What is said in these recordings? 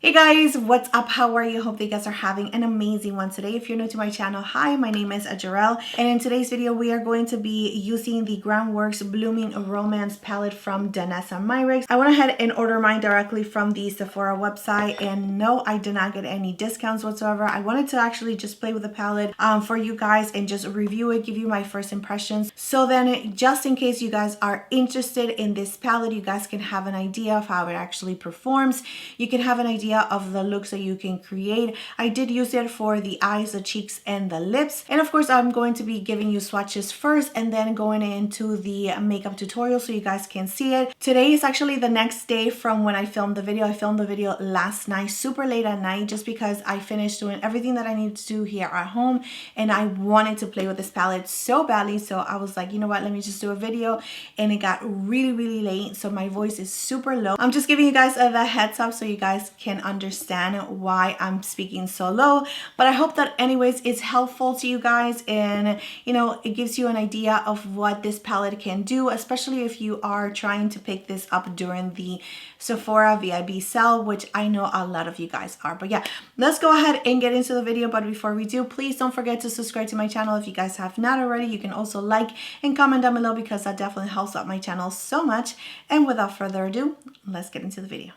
Hey guys, what's up? How are you? Hope that you guys are having an amazing one today. If you're new to my channel, hi, my name is Jarell, and in today's video we are going to be using the Groundwork's Blooming Romance palette from Danessa Myricks. I went ahead and ordered mine directly from the Sephora website, and no, I did not get any discounts whatsoever. I wanted to actually just play with the palette for you guys and just review it, give you my first impressions. So then just in case you guys are interested in this palette, you guys can have an idea of how it actually performs. You can have an idea of the looks that you can create. I did use it for the eyes, the cheeks, and the lips. And of course, I'm going to be giving you swatches first and then going into the makeup tutorial so you guys can see it. Today is actually the next day from when I filmed the video. I filmed the video last night, super late at night, just because I finished doing everything that I needed to do here at home and I wanted to play with this palette so badly. So I was like, you know what, let me just do a video, and it got really late, so my voice is super low. I'm just giving you guys the heads up so you guys can understand why I'm speaking so low, but I hope that anyways it's helpful to you guys, and you know, it gives you an idea of what this palette can do, especially if you are trying to pick this up during the Sephora VIB sale, which I know a lot of you guys are. But yeah, let's go ahead and get into the video. But before we do, please don't forget to subscribe to my channel if you guys have not already. You can also like and comment down below because that definitely helps out my channel so much. And without further ado, let's get into the video.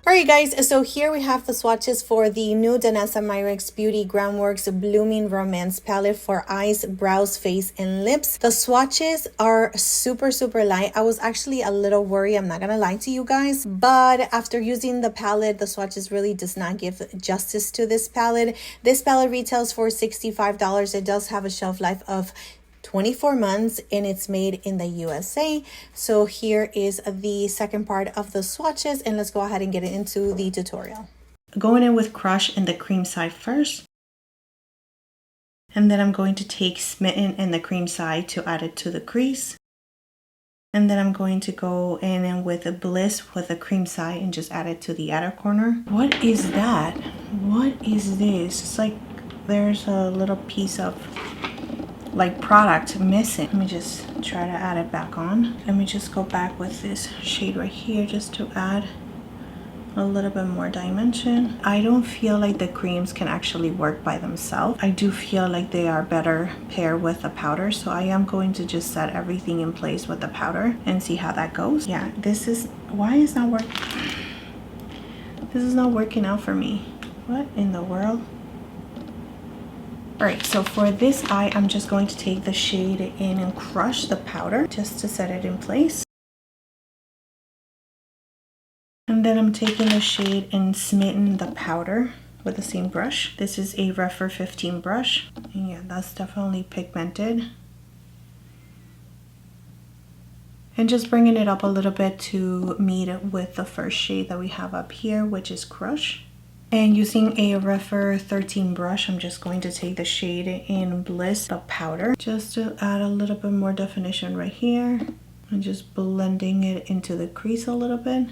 Alright guys, so here we have the swatches for the new Danessa Myricks Beauty Groundwork's Blooming Romance palette for eyes, brows, face, and lips. The swatches are super light. I was actually a little worried, I'm not gonna lie to you guys, but after using the palette, the swatches really does not give justice to this palette. This palette retails for $65. It does have a shelf life of 24 months and it's made in the USA. So here is the second part of the swatches, and let's go ahead and get into the tutorial. Going in with Crush in the cream side first, and then I'm going to take Smitten in the cream side to add it to the crease, and then I'm going to go in with a Bliss with the cream side and just add it to the outer corner. What is that? What is this? It's like there's a little piece of like product missing. Let me just try to add it back on. Let me just go back with this shade right here just to add a little bit more dimension. I don't feel like the creams can actually work by themselves. I do feel like they are better paired with the powder, so I am going to just set everything in place with the powder and see how that goes. Yeah, this is why it's not working. This is not working out for me. What in the world? Alright, so for this eye, I'm just going to take the shade in and crush the powder just to set it in place. And then I'm taking the shade and smitten the powder with the same brush. This is a Refer 15 brush. And yeah, that's definitely pigmented. And just bringing it up a little bit to meet it with the first shade that we have up here, which is Crush. And using a Refer 13 brush, I'm just going to take the shade in Bliss, the powder, just to add a little bit more definition right here. And just blending it into the crease a little bit.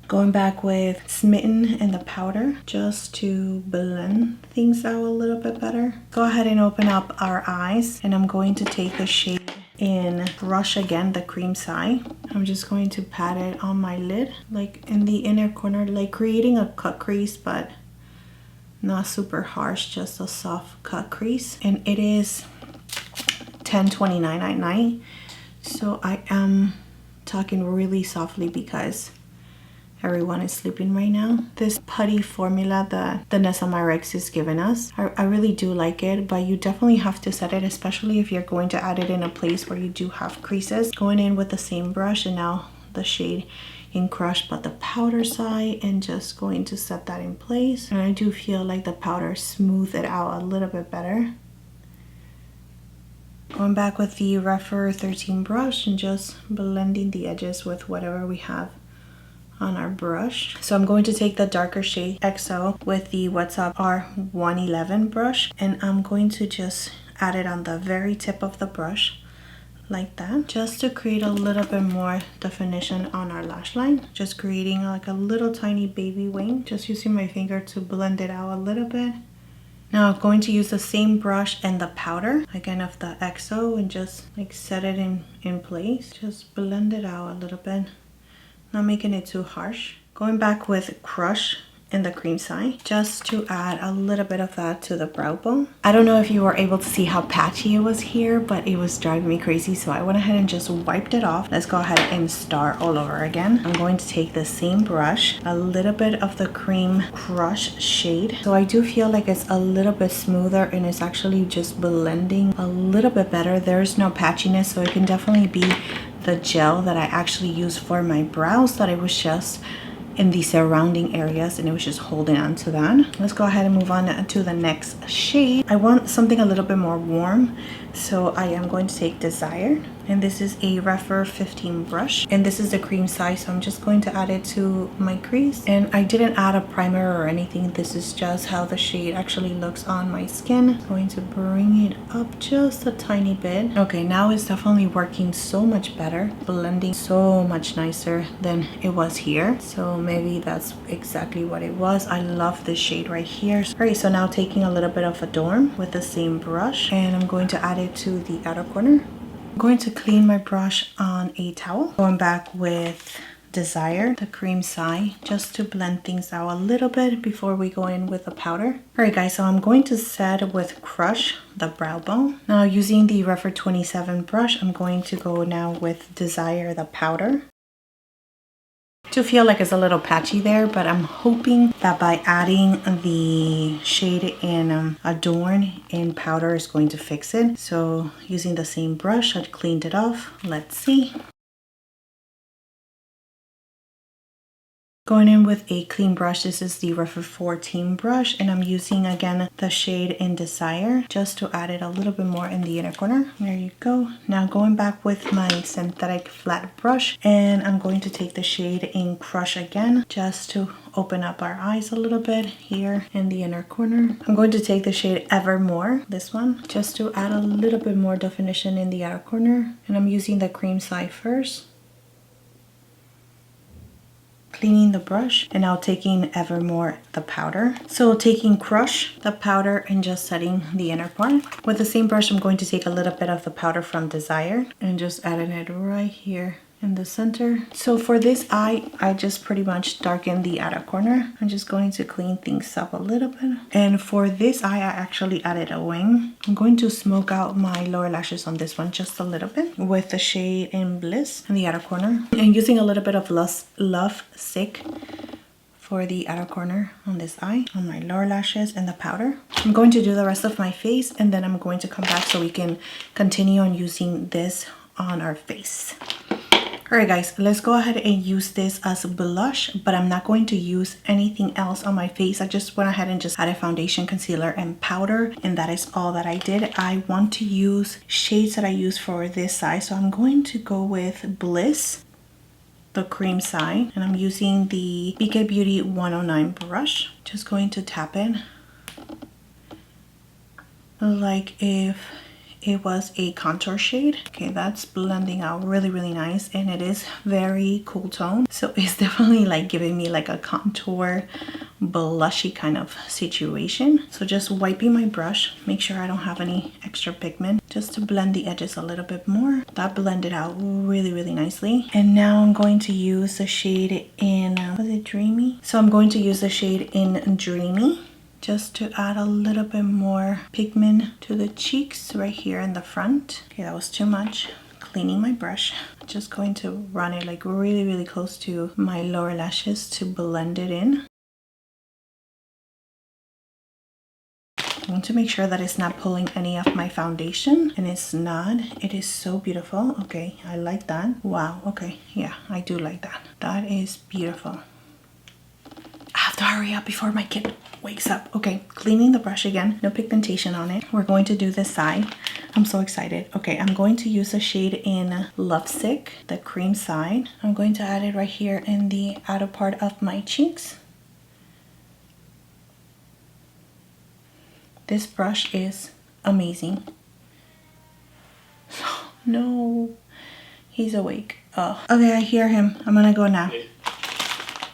Going back with Smitten and the powder, just to blend things out a little bit better. Go ahead and open up our eyes, and I'm going to take the shade in Brush again, the cream side. I'm just going to pat it on my lid, like in the inner corner, like creating a cut crease, but not super harsh, just a soft cut crease. And it is $10.29 at night, so I am talking really softly because everyone is sleeping right now. This putty formula that Danessa Myricks is giving us, I really do like it, but you definitely have to set it, especially if you're going to add it in a place where you do have creases. Going in with the same brush, and now the shade in Crush but the powder side, and just going to set that in place. And I do feel like the powder smoothed it out a little bit better. Going back with the Refer 13 brush and just blending the edges with whatever we have on our brush. So I'm going to take the darker shade XO with the What's Up R111 brush, and I'm going to just add it on the very tip of the brush like that, just to create a little bit more definition on our lash line. Just creating like a little tiny baby wing, just using my finger to blend it out a little bit. Now I'm going to use the same brush and the powder, again of the XO, and just like set it in place. Just blend it out a little bit, not making it too harsh. Going back with Crush in the cream side, just to add a little bit of that to the brow bone. I don't know if you were able to see how patchy it was here, but it was driving me crazy, so I went ahead and just wiped it off. Let's go ahead and start all over again. I'm going to take the same brush, a little bit of the cream Crush shade. So I do feel like it's a little bit smoother and it's actually just blending a little bit better. There's no patchiness, so it can definitely be the gel that I actually use for my brows, that it was just in the surrounding areas and it was just holding on to that. Let's go ahead and move on to the next shade. I want something a little bit more warm, so I am going to take Desire, and this is a Refer 15 brush, and this is the cream size, so I'm just going to add it to my crease. And I didn't add a primer or anything, this is just how the shade actually looks on my skin. I'm going to bring it up just a tiny bit. Okay, now it's definitely working so much better, blending so much nicer than it was here, so maybe that's exactly what it was. I love this shade right here. Alright, so now taking a little bit of Adorn with the same brush, and I'm going to add it to the outer corner. I'm going to clean my brush on a towel. Going back with Desire, the cream side, just to blend things out a little bit before we go in with the powder. Alright guys, so I'm going to set with Crush the brow bone. Now using the Refer 27 brush, I'm going to go now with Desire the powder. To feel like it's a little patchy there, but I'm hoping that by adding the shade in Adorn in powder is going to fix it. So using the same brush, I cleaned it off. Let's see. Going in with a clean brush, this is the Refer 14 brush, and I'm using again the shade in Desire just to add it a little bit more in the inner corner. There you go. Now going back with my synthetic flat brush, and I'm going to take the shade in Crush again just to open up our eyes a little bit here in the inner corner. I'm going to take the shade Evermore, this one, just to add a little bit more definition in the outer corner, and I'm using the cream side first. Cleaning the brush, and now taking Evermore the powder. So taking Crush the powder and just setting the inner part. With the same brush, I'm going to take a little bit of the powder from Desire and just adding it right here in the center. So for this eye, I just pretty much darken the outer corner. I'm just going to clean things up a little bit. And for this eye, I actually added a wing. I'm going to smoke out my lower lashes on this one just a little bit with the shade in Bliss in the outer corner. And using a little bit of Love Sick for the outer corner on this eye, on my lower lashes and the powder. I'm going to do the rest of my face, and then I'm going to come back so we can continue on using this on our face. Alright guys, let's go ahead and use this as a blush, but I'm not going to use anything else on my face. I just went ahead and just added foundation, concealer, and powder, and that is all that I did. I want to use shades that I use for this side, so I'm going to go with Bliss, the cream side, and I'm using the BK Beauty 109 brush. Just going to tap it like if it was a contour shade. Okay, that's blending out really, really nice, and it is very cool tone, so it's definitely like giving me like a contour blushy kind of situation. So just wiping my brush, make sure I don't have any extra pigment, just to blend the edges a little bit more. That blended out really, really nicely. And now I'm going to use the shade in was it Dreamy? So I'm going to use the shade in Dreamy just to add a little bit more pigment to the cheeks right here in the front. Okay, that was too much. Cleaning my brush, just going to run it like really, really close to my lower lashes to blend it in. I want to make sure that it's not pulling any of my foundation, and it's not. It is so beautiful. Okay, I like that. Wow, okay, yeah, I do like that. That is beautiful. I have to hurry up before my kid wakes up. Okay, cleaning the brush again, no pigmentation on it. We're going to do this side. I'm so excited. Okay, I'm going to use a shade in Lovesick, the cream side. I'm going to add it right here in the outer part of my cheeks. This brush is amazing. No, he's awake. Oh, okay, I hear him. I'm gonna go now.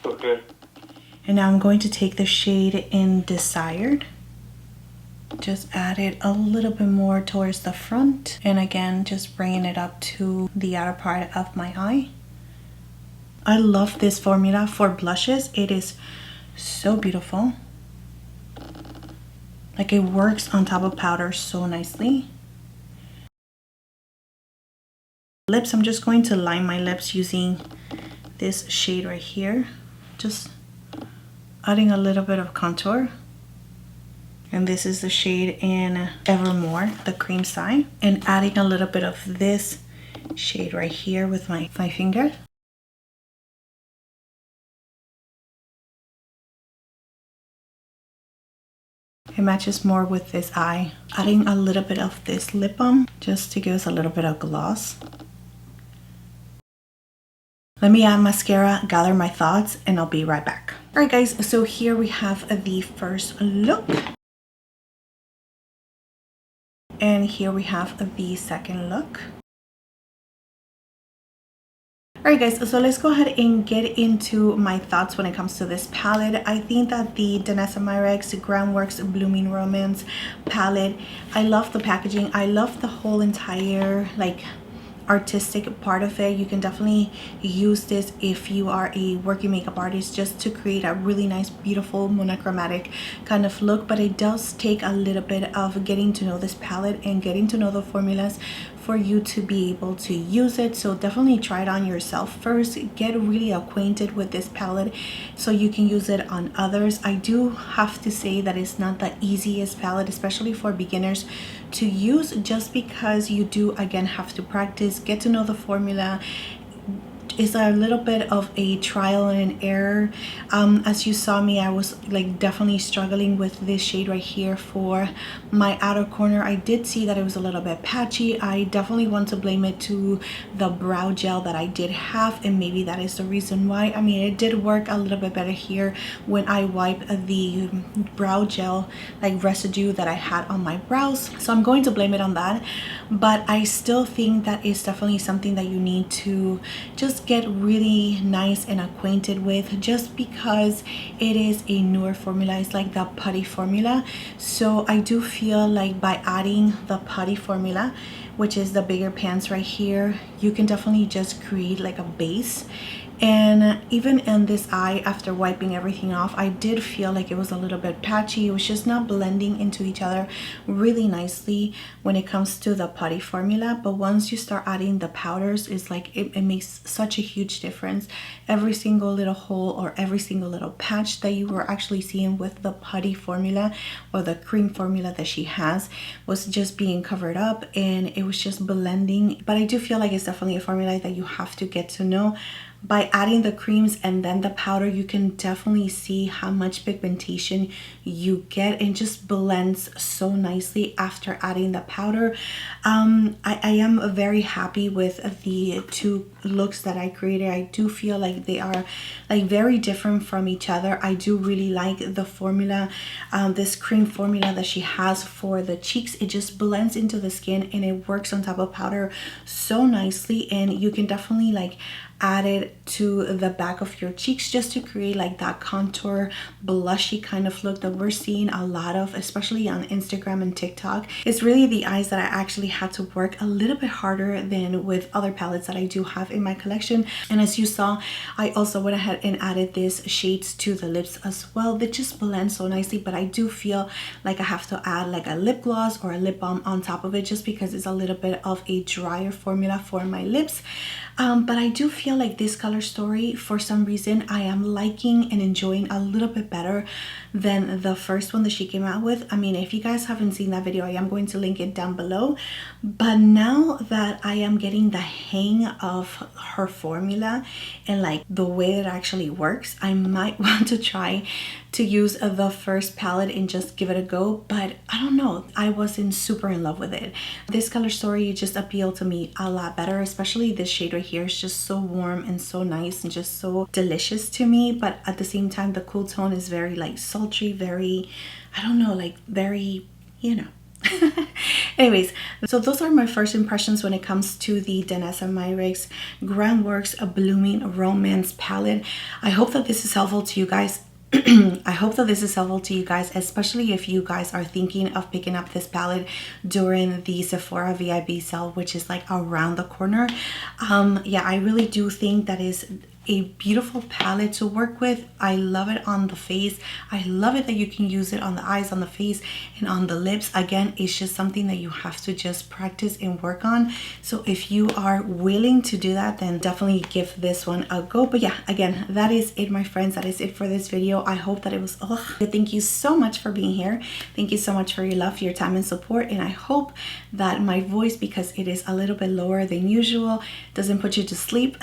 Okay. And now I'm going to take the shade in Desired just add it a little bit more towards the front, and again just bringing it up to the outer part of my eye. I love this formula for blushes. It is so beautiful. Like, it works on top of powder so nicely. Lips, I'm just going to line my lips using this shade right here, just adding a little bit of contour. And this is the shade in Evermore, the cream side, and adding a little bit of this shade right here with my finger. It matches more with this eye. Adding a little bit of this lip balm just to give us a little bit of gloss. Let me add mascara, gather my thoughts, and I'll be right back. All right, guys, so here we have the first look. And here we have the second look. Alright guys, so let's go ahead and get into my thoughts when it comes to this palette. I think that the Danessa Myricks Groundwork Blooming Romance palette, I love the packaging. I love the whole entire like artistic part of it. You can definitely use this if you are a working makeup artist, just to create a really nice, beautiful monochromatic kind of look. But it does take a little bit of getting to know this palette and getting to know the formulas for you to be able to use it. So definitely try it on yourself first. Get really acquainted with this palette so you can use it on others. I do have to say that it's not the easiest palette, especially for beginners to use, just because you do again have to practice, get to know the formula. Is a little bit of a trial and error. As you saw me, I was like definitely struggling with this shade right here for my outer corner. I did see that it was a little bit patchy. I definitely want to blame it to the brow gel that I did have, and maybe that is the reason why. I mean, it did work a little bit better here when I wiped the brow gel like residue that I had on my brows, so I'm going to blame it on that. But I still think that it's definitely something that you need to just get really nice and acquainted with, just because it is a newer formula. It's like the putty formula. So I do feel like by adding the putty formula, which is the bigger pans right here, you can definitely just create like a base. And even in this eye, after wiping everything off, I did feel like it was a little bit patchy. It was just not blending into each other really nicely when it comes to the putty formula. But once you start adding the powders, it's like it makes such a huge difference. Every single little hole or every single little patch that you were actually seeing with the putty formula or the cream formula that she has was just being covered up, and it was just blending. But I do feel like it's definitely a formula that you have to get to know. By adding the creams and then the powder, you can definitely see how much pigmentation you get, and just blends so nicely after adding the powder. I am very happy with the two looks that I created. I do feel like they are like very different from each other. I do really like the formula, this cream formula that she has for the cheeks. It just blends into the skin and it works on top of powder so nicely, and you can definitely like add it to the back of your cheeks just to create like that contour blushy kind of look that we're seeing a lot of, especially on Instagram and TikTok. It's really the eyes that I actually had to work a little bit harder than with other palettes that I do have in my collection. And as you saw, I also went ahead and added these shades to the lips as well. They just blend so nicely, but I do feel like I have to add like a lip gloss or a lip balm on top of it, just because it's a little bit of a drier formula for my lips. But I do feel like this color story, for some reason, I am liking and enjoying a little bit better than the first one that she came out with. I mean, if you guys haven't seen that video, I am going to link it down below. But now that I am getting the hang of her formula and like the way it actually works, I might want to try to use the first palette and just give it a go. But I don't know, I wasn't super in love with it. This color story just appealed to me a lot better, especially this shade right here. It's just so warm and so nice and just so delicious to me. But at the same time, the cool tone is very like sultry, very, I don't know, like very, you know. Anyways, so those are my first impressions when it comes to the Danessa Myricks Groundwork Blooming Romance palette. I hope that this is helpful to you guys. I hope that this is helpful to you guys, especially if you guys are thinking of picking up this palette during the Sephora VIP sale, which is like around the corner. Yeah, I really do think that is a beautiful palette to work with. I love it on the face. I love it that you can use it on the eyes, on the face, and on the lips. Again, it's just something that you have to just practice and work on. So if you are willing to do that, then definitely give this one a go. But yeah, again, that is it, my friends. That is it for this video. I hope that it was, thank you so much for being here. Thank you so much for your love, your time, and support. And I hope that my voice, because it is a little bit lower than usual, doesn't put you to sleep.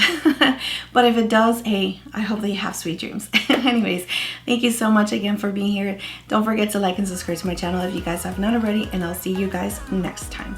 But if it does, hey, I hope that you have sweet dreams. Anyways, thank you so much again for being here. Don't forget to like and subscribe to my channel if you guys have not already, and I'll see you guys next time.